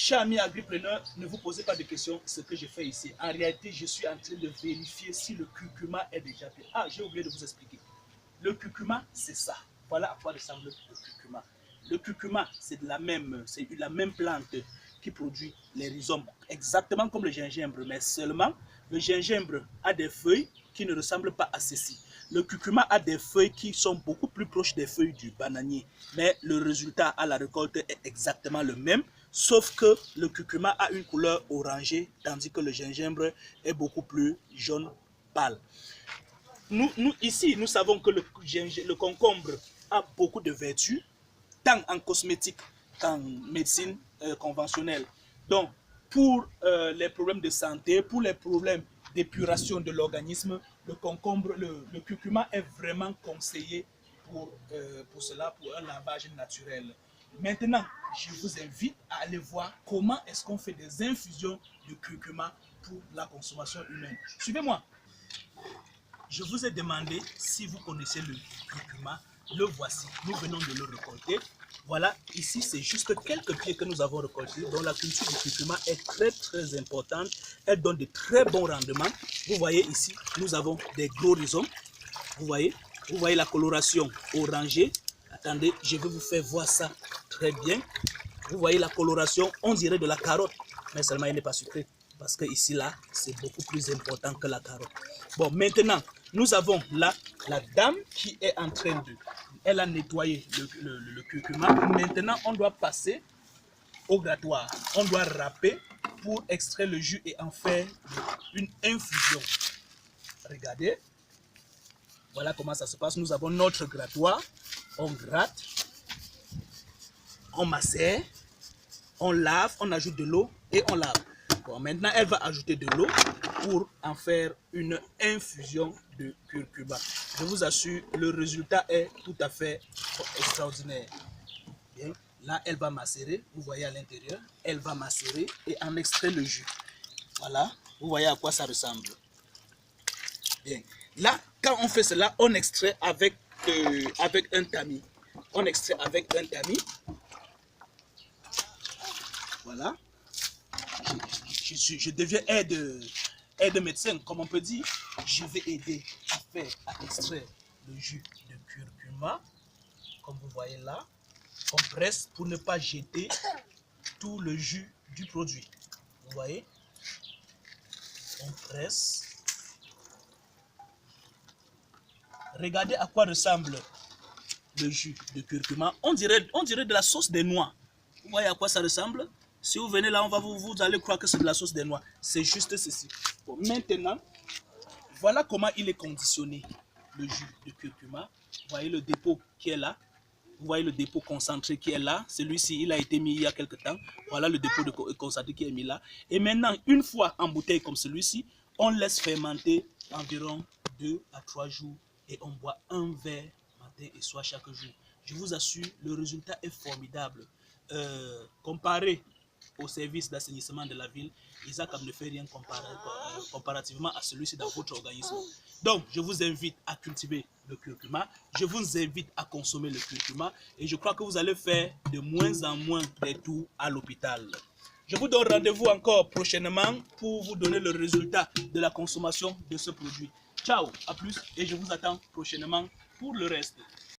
Chers amis agripreneurs, ne vous posez pas de questions, ce que je fais ici. En réalité, je suis en train de vérifier si le curcuma est déjà fait. Ah, j'ai oublié de vous expliquer. Le curcuma, c'est ça. Voilà à quoi ressemble le curcuma. Le curcuma, c'est la même plante qui produit les rhizomes, exactement comme le gingembre, mais seulement le gingembre a des feuilles qui ne ressemblent pas à ceci. Le curcuma a des feuilles qui sont beaucoup plus proches des feuilles du bananier, mais le résultat à la récolte est exactement le même, sauf que le curcuma a une couleur orangée, tandis que le gingembre est beaucoup plus jaune pâle. Ici, nous savons que le concombre a beaucoup de vertus, tant en cosmétique qu'en médecine conventionnelle. Donc, pour les problèmes de santé, pour les problèmes d'épuration de l'organisme, le concombre, le curcuma est vraiment conseillé pour cela, pour un lavage naturel. Maintenant, je vous invite à aller voir comment est-ce qu'on fait des infusions de curcuma pour la consommation humaine. Suivez-moi. Je vous ai demandé si vous connaissez le curcuma. Le voici. Nous venons de le récolter. Voilà, ici, c'est juste quelques pieds que nous avons récoltés. Donc, la culture du curcuma est très importante. Elle donne de très bons rendements. Vous voyez ici, nous avons des gros rhizomes. Vous voyez la coloration orangée. Attendez, je vais vous faire voir ça très bien. Vous voyez la coloration, on dirait de la carotte. Mais seulement, elle n'est pas sucrée. Parce que ici, là, c'est beaucoup plus important que la carotte. Bon, maintenant, nous avons là la dame qui est en train de... Elle a nettoyé le curcuma. Maintenant, on doit passer au grattoir. On doit râper pour extraire le jus et en faire une infusion. Regardez. Voilà comment ça se passe. Nous avons notre grattoir. On gratte. On macère. On lave. On ajoute de l'eau et on lave. Bon, maintenant, elle va ajouter de l'eau pour en faire une infusion de curcuma. Je vous assure, le résultat est tout à fait extraordinaire. Bien. Là, elle va macérer. Vous voyez à l'intérieur. Elle va macérer et en extraire le jus. Voilà. Vous voyez à quoi ça ressemble. Bien. Là, quand on fait cela, on extrait avec un tamis. On extrait avec un tamis. Voilà. Je deviens aide médecin, comme on peut dire. Je vais aider à extraire le jus de curcuma, comme vous voyez là. On presse pour ne pas jeter tout le jus du produit. Vous voyez? On presse. Regardez à quoi ressemble le jus de curcuma. On dirait de la sauce des noix. Vous voyez à quoi ça ressemble? Si vous venez là, vous allez croire que c'est de la sauce des noix. C'est juste ceci. Bon, maintenant, voilà comment il est conditionné, le jus de curcuma. Vous voyez le dépôt qui est là. Vous voyez le dépôt concentré qui est là. Celui-ci, il a été mis il y a quelque temps. Voilà le dépôt de concentré qui est mis là. Et maintenant, une fois en bouteille comme celui-ci, on laisse fermenter environ 2 à 3 jours. Et on boit un verre matin et soir chaque jour. Je vous assure, le résultat est formidable. Comparé au service d'assainissement de la ville, Isaac ne fait rien comparativement à celui-ci dans votre organisme. Donc, je vous invite à cultiver le curcuma, je vous invite à consommer le curcuma et je crois que vous allez faire de moins en moins des tours à l'hôpital. Je vous donne rendez-vous encore prochainement pour vous donner le résultat de la consommation de ce produit. Ciao, à plus et je vous attends prochainement pour le reste.